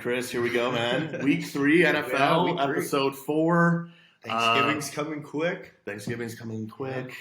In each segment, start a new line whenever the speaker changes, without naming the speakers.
Chris. Here we go, man. Week 3 NFL,
Yeah, week 3.
episode 4.
Thanksgiving's coming quick.
Thanksgiving's coming quick.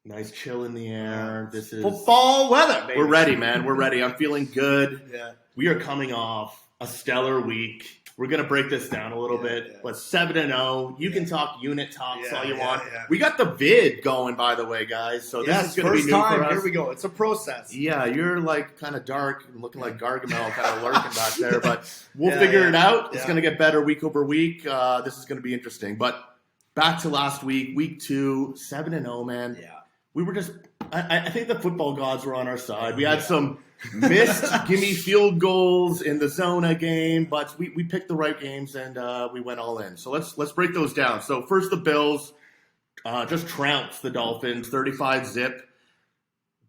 Nice chill in the air. This is
football weather, baby.
We're ready, man. We're ready. I'm feeling good.
Yeah.
We are coming off a stellar week. We're going to break this down a little bit.
Yeah.
But 7-0. You can talk unit talks all you want.
Yeah.
We got the vid going, by the way, guys. So this is going to be new
time.
for us.
Here we go. It's a process.
Yeah, you're like kind of dark and looking like Gargamel kind of lurking back there. But we'll figure it out. It's going to get better week over week. This is going to be interesting. But back to last week, week 2, 7-0, man.
Yeah.
We were just – I think the football gods were on our side. We had some missed gimme field goals in the Zona game, but we picked the right games and we went all in. So let's break those down. So first the Bills just trounced the Dolphins, 35-0.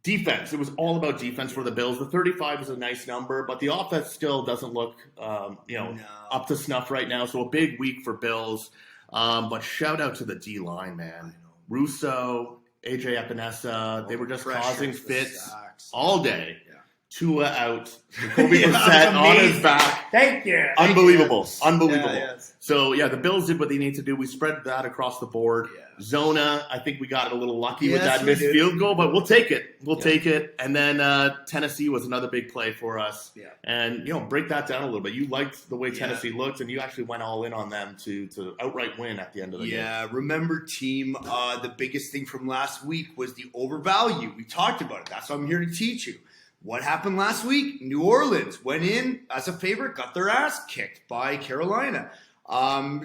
Defense. It was all about defense for the Bills. The 35 is a nice number, but the offense still doesn't look up to snuff right now. So a big week for Bills. But shout out to the D-line, man. Russo, AJ Epinesa, they were just causing fits all day. Yeah. Tua out, Jacoby Brissett on his back.
Thank you.
Unbelievable. Unbelievable.
Yeah, yes.
So, the Bills did what they need to do. We spread that across the board. Yeah. Zona, I think we got a little lucky with that missed field goal, but we'll take it. We'll take it. And then Tennessee was another big play for us. Yeah. And, break that down a little bit. You liked the way Tennessee looked, and you actually went all in on them to outright win at the end of the game.
Yeah, remember, team, the biggest thing from last week was the overvalue. We talked about it. That's what I'm here to teach you. What happened last week? New Orleans went in as a favorite, got their ass kicked by Carolina.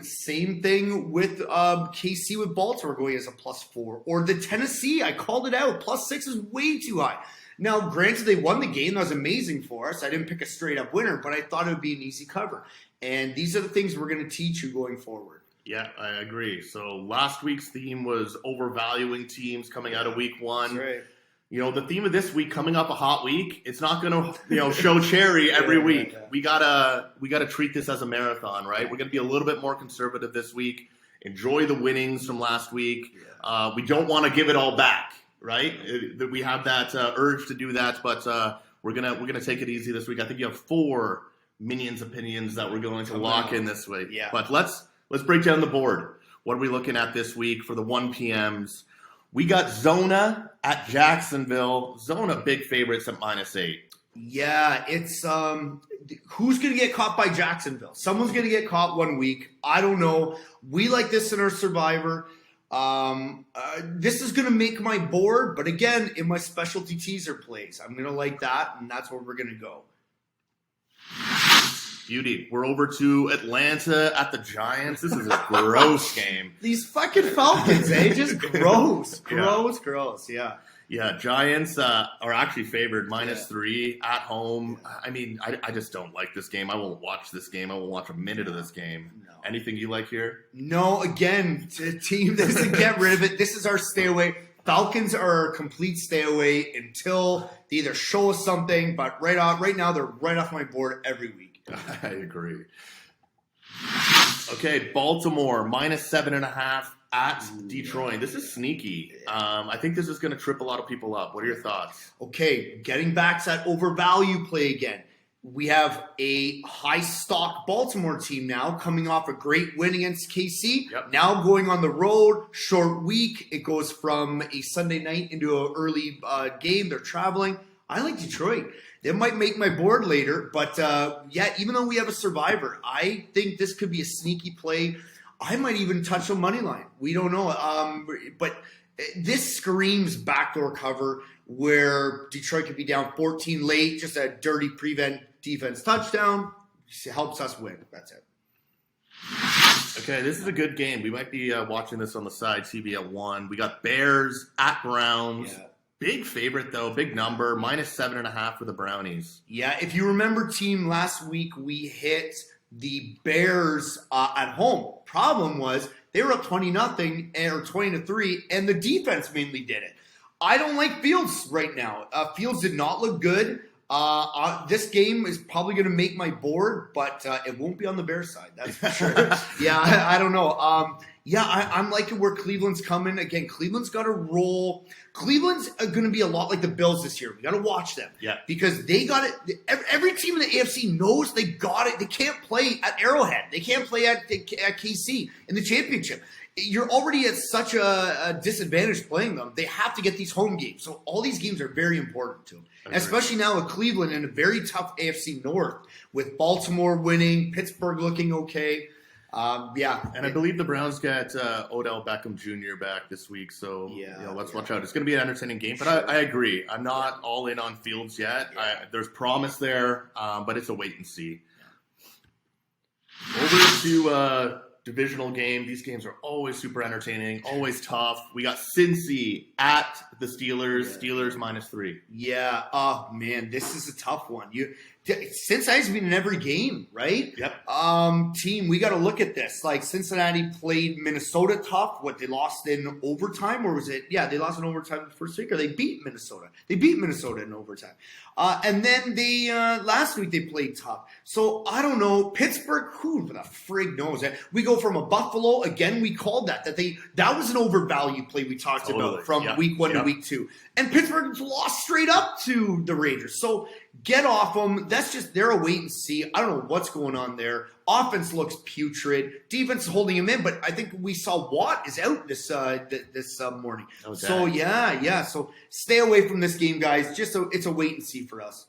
Same thing with KC with Baltimore going as a +4. Or the Tennessee, I called it out. +6 is way too high. Now, granted, they won the game. That was amazing for us. I didn't pick a straight-up winner, but I thought it would be an easy cover. And these are the things we're going to teach you going forward.
Yeah, I agree. So last week's theme was overvaluing teams coming out of week 1.
That's right.
The theme of this week, coming up a hot week, it's not going to, show cherry every week. Yeah. We gotta treat this as a marathon, right? We're going to be a little bit more conservative this week. Enjoy the winnings from last week. Yeah. We don't want to give it all back, right? We have that urge to do that, but we're gonna take it easy this week. I think you have 4 Minions opinions that we're going to lock in this week. Yeah. But let's break down the board. What are we looking at this week for the 1 p.m.s? We got Zona at Jacksonville. Zona big favorites at -8.
Yeah, it's who's going to get caught by Jacksonville? Someone's going to get caught 1 week. I don't know. We like this in our Survivor. This is going to make my board, but again, in my specialty teaser plays, I'm going to like that, and that's where we're going to go.
Beauty. We're over to Atlanta at the Giants. This is a gross game.
These fucking Falcons, Just gross. Gross. Yeah.
Yeah, Giants are actually favored -3 at home. I mean, I just don't like this game. I won't watch this game. I won't watch a minute of this game. No. Anything you like here?
No, again, team doesn't get rid of it. This is our stay away. Falcons are a complete stay away until they either show us something, but right now they're right off my board every week.
I agree. Okay, Baltimore -7.5 at Detroit. This is sneaky. I think this is going to trip a lot of people up. What are your thoughts?
Okay, getting back to that overvalue play again. We have a high-stock Baltimore team now coming off a great win against KC. Yep. Now going on the road, short week. It goes from a Sunday night into an early game. They're traveling. I like Detroit. They might make my board later, but even though we have a Survivor, I think this could be a sneaky play. I might even touch a money line. We don't know. But this screams backdoor cover where Detroit could be down 14 late, just a dirty prevent defense touchdown. It helps us win. That's it.
Okay, this is a good game. We might be watching this on the side, TV at 1. We got Bears at Browns. Yeah. Big favorite, though. Big number. -7.5 for the Brownies.
Yeah, if you remember, team, last week we hit the Bears at home. Problem was they were up 20-0 or 20-3, and the defense mainly did it. I don't like Fields right now. Fields did not look good. This game is probably going to make my board, but it won't be on the Bears side. That's for sure. Yeah, I don't know. Yeah, I'm liking where Cleveland's coming. Again, Cleveland's got to roll. Cleveland's going to be a lot like the Bills this year. We got to watch them.
Yeah.
Because they got it. Every team in the AFC knows they got it. They can't play at Arrowhead. They can't play at KC in the championship. You're already at such a disadvantage playing them. They have to get these home games. So all these games are very important to them. Especially now with Cleveland in a very tough AFC North with Baltimore winning, Pittsburgh looking okay.
And I believe the Browns get Odell Beckham Jr. back this week, so let's watch out. It's going to be an entertaining game, but I agree. I'm not all in on Fields yet. There's promise there, but it's a wait and see. Over to divisional game. These games are always super entertaining, always tough. We got Cincy at the Steelers. Steelers -3.
Yeah. Oh man, this is a tough one. Cincinnati's been in every game, right?
Yep.
Team, we got to look at this. Like Cincinnati played Minnesota tough. What, they lost in overtime, or was it? Yeah, they lost in overtime the first week, or they beat Minnesota. They beat Minnesota in overtime. And then they last week they played tough. So I don't know. Pittsburgh, who the frig knows? We go from a Buffalo again. We called that was an overvalued play we talked about from week 1 to week 2. And Pittsburgh lost straight up to the Rangers. So get off them. They're a wait and see. I don't know what's going on there. Offense looks putrid. Defense is holding him in, but I think we saw Watt is out this morning. So yeah. So stay away from this game, guys. It's a wait and see for us.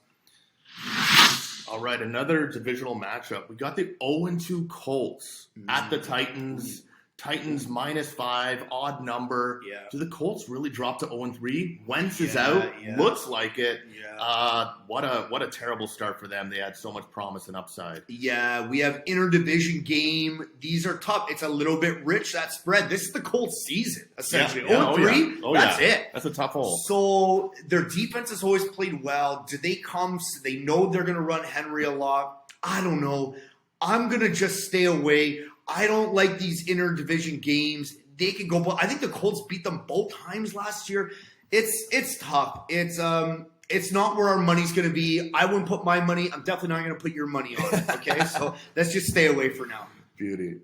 All right, another divisional matchup. We got the 0-2 Colts at the Titans. Titans -5, odd number.
Yeah.
Do the Colts really drop to 0-3? Wentz is out.
Yeah.
Looks like it.
Yeah.
What a terrible start for them. They had so much promise and upside.
Yeah, we have interdivision game. These are tough. It's a little bit rich, that spread. This is the Colts season, essentially. 0-3, that's it.
That's a tough hole.
So their defense has always played well. Do they come? They know they're going to run Henry a lot. I don't know. I'm going to just stay away. I don't like these interdivision games. They can go, but I think the Colts beat them both times last year. It's tough. It's not where our money's going to be. I wouldn't put my money. I'm definitely not going to put your money on it. Okay, so let's just stay away for now.
Beauty.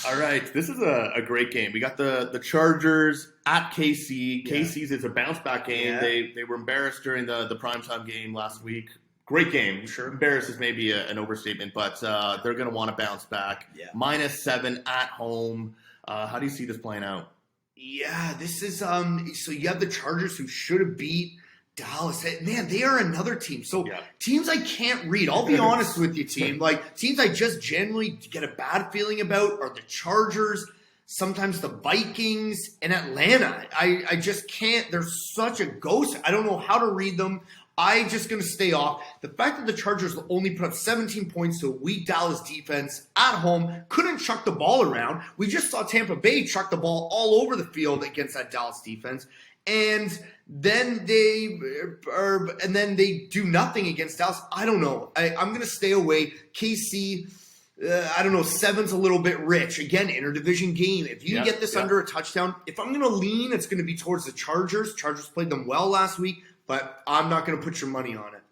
All right, this is a great game. We got the Chargers at KC. KC's is a bounce back game.
Yeah.
They were embarrassed during the primetime game last week. Great game. Sure, embarrassed is maybe an overstatement, but they're going to want to bounce back.
Yeah.
-7 at home. How do you see this playing out?
Yeah, this is so you have the Chargers who should have beat Dallas. Man, they are another team. So teams I can't read. I'll be honest with you, team. Like teams I just generally get a bad feeling about are the Chargers, sometimes the Vikings, and Atlanta. I just can't. They're such a ghost. I don't know how to read them. I'm just going to stay off. The fact that the Chargers only put up 17 points to a weak Dallas defense at home, couldn't chuck the ball around. We just saw Tampa Bay chuck the ball all over the field against that Dallas defense. And then they do nothing against Dallas. I don't know. I'm going to stay away. KC, I don't know, 7's a little bit rich. Again, interdivision game. If you get this under a touchdown, if I'm going to lean, it's going to be towards the Chargers. Chargers played them well last week. But I'm not going to put your money on it.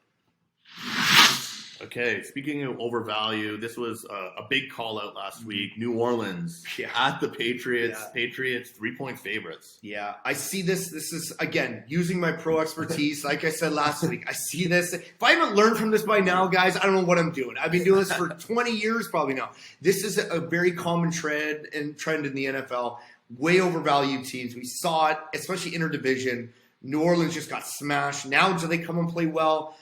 Okay, speaking of overvalue, this was a big call out last week. New Orleans at the Patriots. Yeah. Patriots 3-point favorites.
Yeah, I see this. This is, again, using my pro expertise. Like I said last week, I see this. If I haven't learned from this by now, guys, I don't know what I'm doing. I've been doing this for 20 years probably now. This is a very common trend in the NFL. Way overvalued teams. We saw it, especially interdivision. New Orleans just got smashed. Now do they come and play well?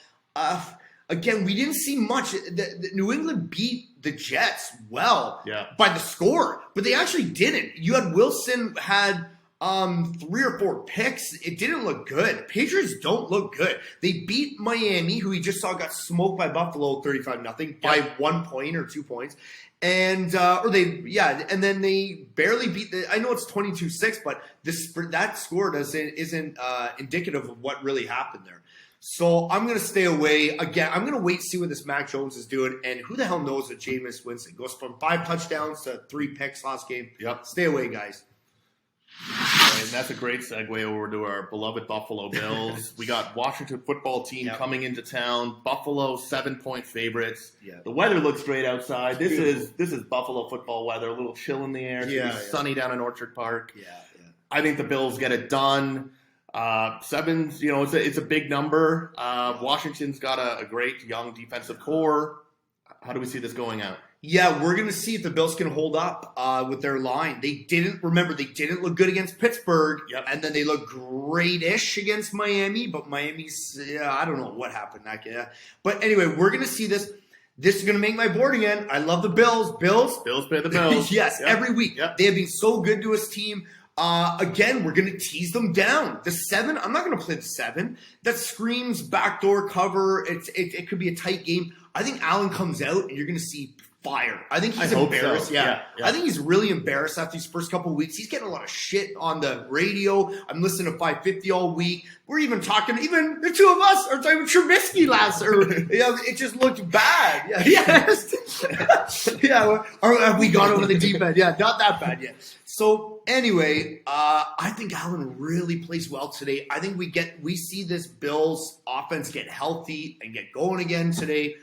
Again, we didn't see much. The New England beat the Jets well by the score, but they actually didn't. You had Wilson had 3 or 4 picks. It didn't look good. Patriots don't look good. They beat Miami, who we just saw got smoked by Buffalo 35-0 by 1 point or 2 points. And and then they barely beat I know it's 22-6, but that score isn't indicative of what really happened there. So I'm going to stay away. Again, I'm going to wait to see what this Mac Jones is doing. And who the hell knows that Jameis Winston goes from 5 touchdowns to 3 picks last game.
Yep.
Stay away, guys.
And that's a great segue over to our beloved Buffalo Bills. We got Washington football team coming into town. Buffalo 7-point favorites.
Yeah.
The weather looks great outside. This is Buffalo football weather. A little chill in the air. It's sunny down in Orchard Park.
Yeah.
I think the Bills get it done. 7's, it's a big number. Washington's got a great young defensive core. How do we see this going out?
Yeah, we're going to see if the Bills can hold up with their line. They didn't look good against Pittsburgh, and then they looked great-ish against Miami, but Miami's, I don't know what happened. But anyway, we're going to see this. This is going to make my board again. I love the Bills. Bills
pay the Bills.
Yes, every week. Yep. They have been so good to his team. Again, we're going to tease them down. The 7, I'm not going to play the 7. That screams backdoor cover. It could be a tight game. I think Allen comes out, and you're going to see fire. I think he's embarrassed. So. Yeah. I think he's really embarrassed after these first couple of weeks. He's getting a lot of shit on the radio. I'm listening to 550 all week. We're even talking, even the two of us are talking Trubisky it just looked bad. Or have we gone over the deep end? Yeah, not that bad yet. So anyway, I think Allen really plays well today. I think we see this Bills offense get healthy and get going again today.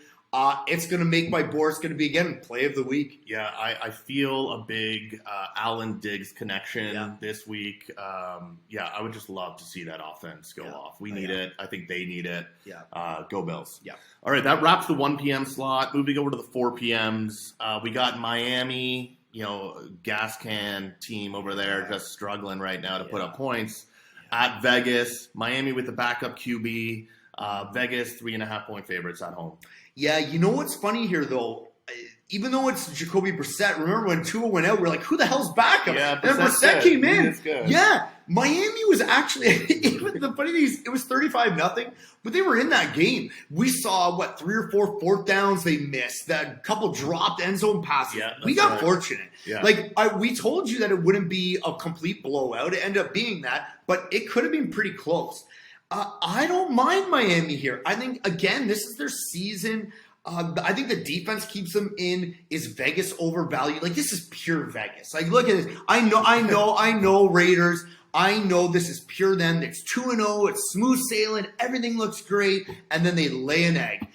It's going to make my board. It's going to be, again, play of the week.
Yeah, I feel a big Allen Diggs connection this week. I would just love to see that offense go off. We need it. I think they need it.
Yeah.
Go Bills.
Yeah.
All right, that wraps the 1 p.m. slot. Moving over to the 4 p.m.s. We got Miami, gas can team over there just struggling right now to put up points. At Vegas, Miami with the backup QB. Vegas 3.5-point favorites at home.
Yeah, you know what's funny here, though? Even though it's Jacoby Brissett, remember when Tua went out, we're like, who the hell's back?
Yeah,
and Brissett came in.
Good.
Yeah, Miami was actually, even the funny thing is, it was 35-0, but they were in that game. We saw, 3 or 4 fourth downs they missed, that couple dropped end zone passes.
Yeah,
we got fortunate.
Yeah.
We told you that it wouldn't be a complete blowout. It ended up being that, but it could have been pretty close. I don't mind Miami here. I think, again, this is their season. I think the defense keeps them in. Is Vegas overvalued? This is pure Vegas. Look at this. I know Raiders. I know this is pure them. It's 2-0. It's smooth sailing. Everything looks great. And then they lay an egg.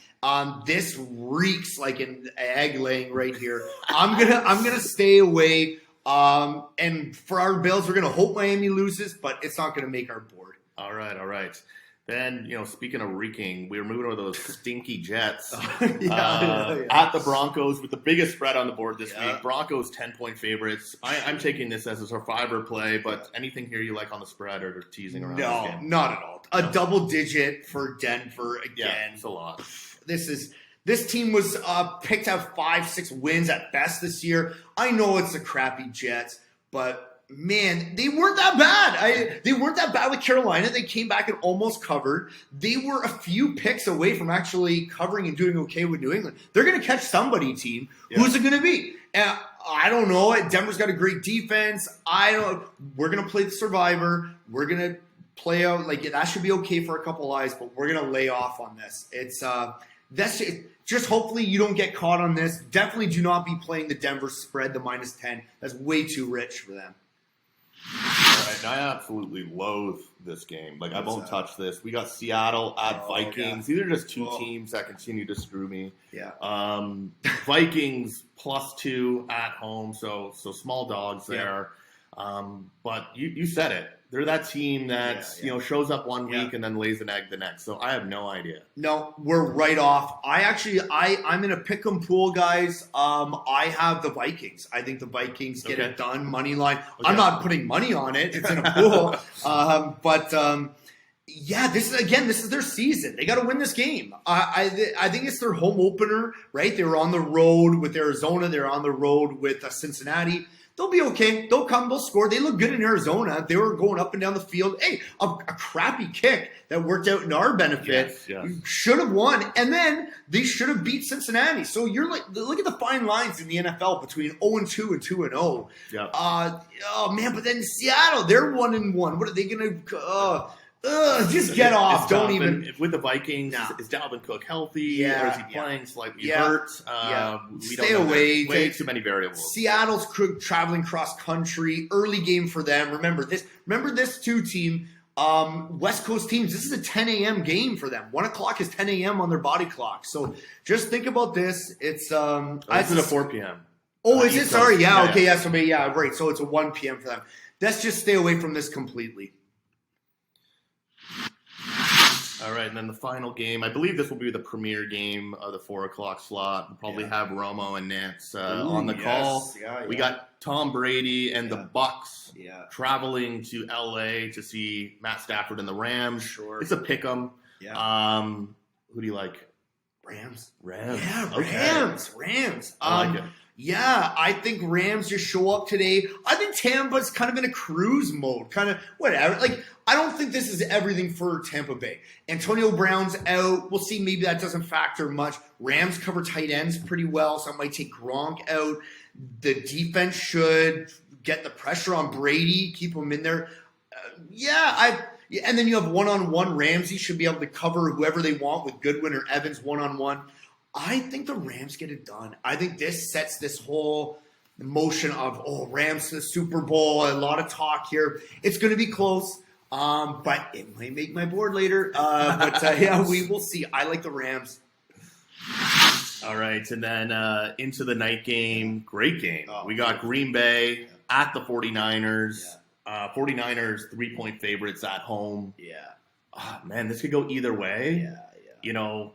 This reeks like an egg laying right here. I'm gonna stay away. And for our Bills, we're gonna hope Miami loses, but it's not gonna make our board.
All right. Then, speaking of reeking, we were moving over those stinky Jets at the Broncos with the biggest spread on the board this week. Broncos 10-point favorites. I'm taking this as a survivor play, but anything here you like on the spread or teasing around this game?
No, not at all. A double digit for Denver again.
Yeah, it's a lot.
This team was picked out 5-6 wins at best this year. I know it's a crappy Jets, but man, they weren't that bad. They weren't that bad with Carolina. They came back and almost covered. They were a few picks away from actually covering and doing okay with New England. They're going to catch somebody, team. Yeah. Who's it going to be? I don't know. Denver's got a great defense. We're going to play the survivor. We're going to play out that should be okay for a couple eyes, but we're going to lay off on this. That's just hopefully you don't get caught on this. Definitely do not be playing the Denver spread, the -10. That's way too rich for them.
All right, I absolutely loathe this game. I won't touch this. We got Seattle at Vikings. These are just two teams that continue to screw me.
Yeah.
Vikings +2 at home, so small dogs there. But you said it. They're that team that shows up one week and then lays an egg the next. So I have no idea.
No, we're right off. I'm in a pick'em pool, guys. I have the Vikings. I think the Vikings get it done. Money line. Okay. I'm not putting money on it. It's in a pool. This is their season. They got to win this game. I think it's their home opener, right? They were on the road with Arizona. They're on the road with Cincinnati. They'll be okay. They'll come. They'll score. They look good in Arizona. They were going up and down the field. Hey, a crappy kick that worked out in our benefit.
Yes.
Should have won. And then they should have beat Cincinnati. So you're look at the fine lines in the NFL between 0-2 and 2-0.
Yeah.
But then Seattle, they're 1-1. What are they going to Just get off. Don't even.
With the Vikings,
No.
is Dalvin Cook healthy?
Yeah,
Or is he playing slightly
Yeah.
hurt? We
Stay
don't know.
away.
There's way too many variables.
Seattle's traveling cross country. Early game for them. Remember this too, team. West Coast teams. This is a 10 a.m. game for them. 1 o'clock is 10 a.m. on their body clock. So just think about this. It's
This is a 4 p.m.
Oh, is it?
East
Sorry.
Coast.
Yeah. Okay. Yeah. So yeah. Right. So it's a 1 p.m. for them. Let's just stay away from this completely.
All right, and then the final game. I believe this will be the premier game of the 4 o'clock slot. We'll probably have Romo and Nance on the call.
Yeah,
We got Tom Brady and the Bucks
Yeah.
traveling to LA to see Matt Stafford and the Rams.
Sure.
It's a pick 'em.
Yeah.
Who do you like?
Rams.
Rams.
Yeah.
Okay.
Rams.
I like it.
Yeah, I think Rams just show up today. I think Tampa's kind of in a cruise mode, kind of whatever. Like, I don't think this is everything for Tampa Bay. Antonio Brown's out. We'll see. Maybe that doesn't factor much. Rams cover tight ends pretty well, so I might take Gronk out. The defense should get the pressure on Brady, keep him in there. And then you have one-on-one. Ramsey should be able to cover whoever they want with Goodwin or Evans one-on-one. I think the Rams get it done. I think this sets this whole motion of, Rams to the Super Bowl. A lot of talk here. It's going to be close, but it might make my board later. We will see. I like the Rams.
All right, and then into the night game. Great game. We got Green Bay at the 49ers. 49ers 3-point favorites at home.
Yeah.
Man, this could go either way.
Yeah.
You know,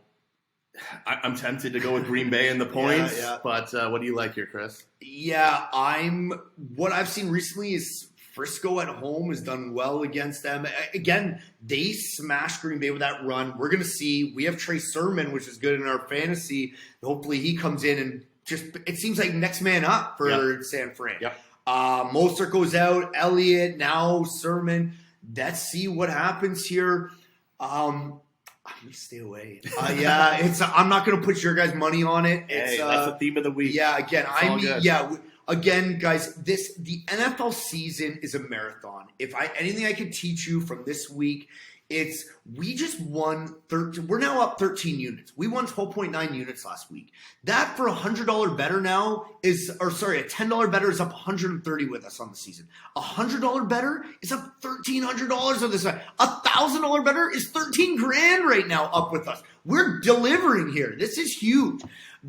I'm tempted to go with Green Bay in the points,
Yeah.
but what do you like here, Chris?
Yeah, what I've seen recently is Frisco at home has done well against them. Again, they smashed Green Bay with that run. We're going to see. We have Trey Sermon, which is good in our fantasy. Hopefully he comes in and it seems like next man up for San Fran.
Yep.
Mostert goes out, Elliott, now Sermon. Let's see what happens here. I'm gonna stay away. I'm not gonna put your guys' money on it.
Hey, that's the theme of the week.
Yeah, again,
It's
again, guys, the NFL season is a marathon. Anything I could teach you from this week, it's we just won 13. We're now up 13 units. We won 12.9 units last week. That for $100 better now a $10 better is up 130 with us on the season. $100 better is up $1,300 on this side. $1,000 better is 13 grand right now up with us. We're delivering here. This is huge.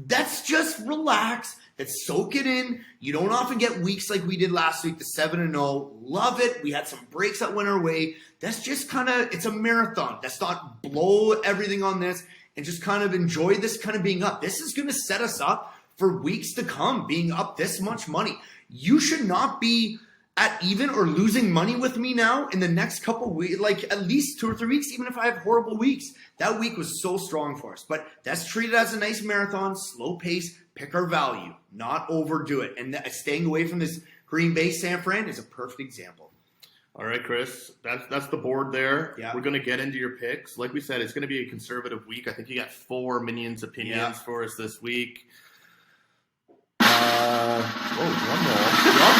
Let's just relax. Let's soak it in. You don't often get weeks like we did last week, the 7-0. Love it. We had some breaks that went our way. That's just it's a marathon. Let's not blow everything on this and just kind of enjoy this kind of being up. This is going to set us up for weeks to come, being up this much money. You should not be at even or losing money with me now in the next couple weeks, like at least 2 or 3 weeks, even if I have horrible weeks. That week was so strong for us. But that's treated as a nice marathon, slow pace, pick our value, not overdo it. And staying away from this Green Bay San Fran is a perfect example.
All right, Chris, that's the board there.
Yeah.
We're going to get into your picks. Like we said, it's going to be a conservative week. I think you got 4 Minions opinions for us this week. Drum roll.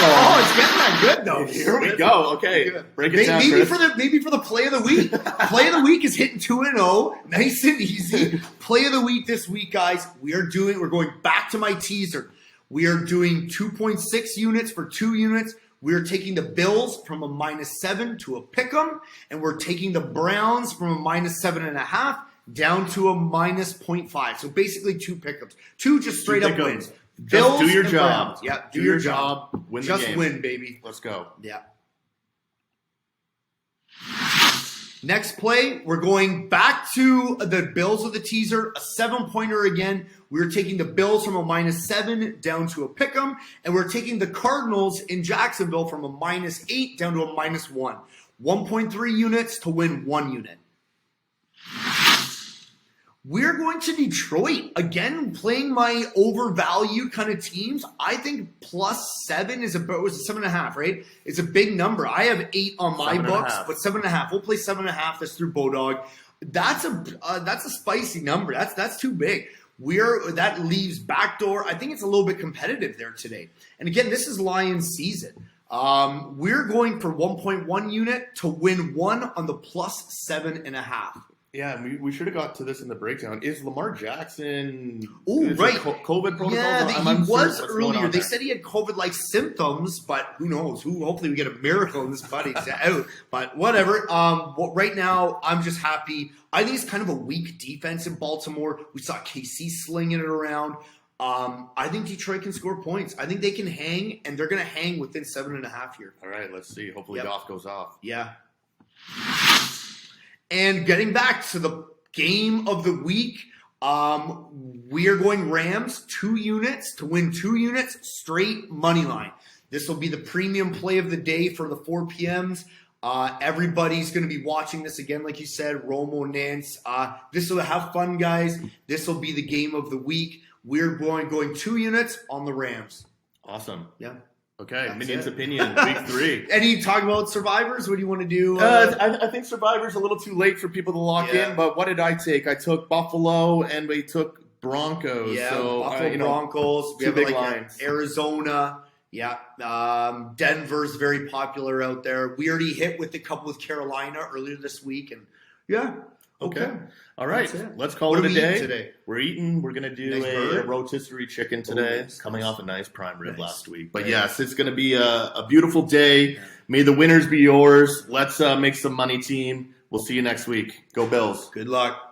Oh, it's getting that good though.
Here we go. Okay, break it down,
maybe
Chris.
for the play of the week. Play of the week is hitting 2-0, nice and easy. Play of the week this week, guys. We're going back to my teaser. We are doing 2.6 units for 2 units. We are taking the Bills from a -7 to a pick'em, and we're taking the Browns from a -7.5 down to a -0.5. So basically 2 pick'ems, 2 just straight up wins. Bills
do your
and
job.
Browns. Yeah,
Do your job. Win
Just
the game.
win, baby.
Let's go.
Yeah. Next play, we're going back to the Bills of the teaser, a 7-pointer again. We're taking the Bills from a -7 down to a pick'em, and we're taking the Cardinals in Jacksonville from a -8 down to a -1. 1.3 units to win 1 unit. We're going to Detroit. Again, playing my overvalued kind of teams. I think +7 is was a 7.5, right? It's a big number. I have 8 on my books, but 7.5. We'll play 7.5. That's through Bodog. That's a spicy number. That's too big. That leaves backdoor. I think it's a little bit competitive there today. And again, this is Lions season. We're going for 1.1 unit to win 1 on the plus 7.5.
Yeah, and we should have got to this in the breakdown. Is Lamar Jackson
right.
COVID protocols?
Yeah,
I'm
he was
what's
earlier.
going on
They
there.
said he had COVID-like symptoms, but who knows? Hopefully we get a miracle and this buddy's out. But whatever. Right now, I'm just happy. I think it's kind of a weak defense in Baltimore. We saw KC slinging it around. I think Detroit can score points. I think they can hang, and they're going to hang within 7.5 here.
All right, let's see. Hopefully Goff goes off.
Yeah. And getting back to the game of the week, we are going Rams 2 units to win 2 units straight money line. This will be the premium play of the day for the 4 p.m.s. Everybody's going to be watching this again, like you said, Romo, Nance. This will have fun, guys. This will be the game of the week. We're going 2 units on the Rams.
Awesome.
Yeah.
Okay,
That's
Minion's
it.
opinion, week 3.
Any talk about survivors? What do you want to do?
I think Survivor's a little too late for people to lock
Yeah.
in, but what did I take? I took Buffalo and we took Broncos.
Yeah,
so,
Buffalo Broncos. We
two
have
big
like
lines.
Arizona. Yeah. Denver's very popular out there. We already hit with a couple with Carolina earlier this week. And yeah.
Okay. All right.
That's it.
Let's call
What
it
are
a
we
day.
eating today?
We're going to do
Nice
a
bird.
rotisserie chicken today,
nice.
coming off a nice prime rib
Nice.
last week. But
Nice.
yes, it's going to be a beautiful day. May the winners be yours. Let's make some money, team. We'll see you next week. Go Bills.
Good luck.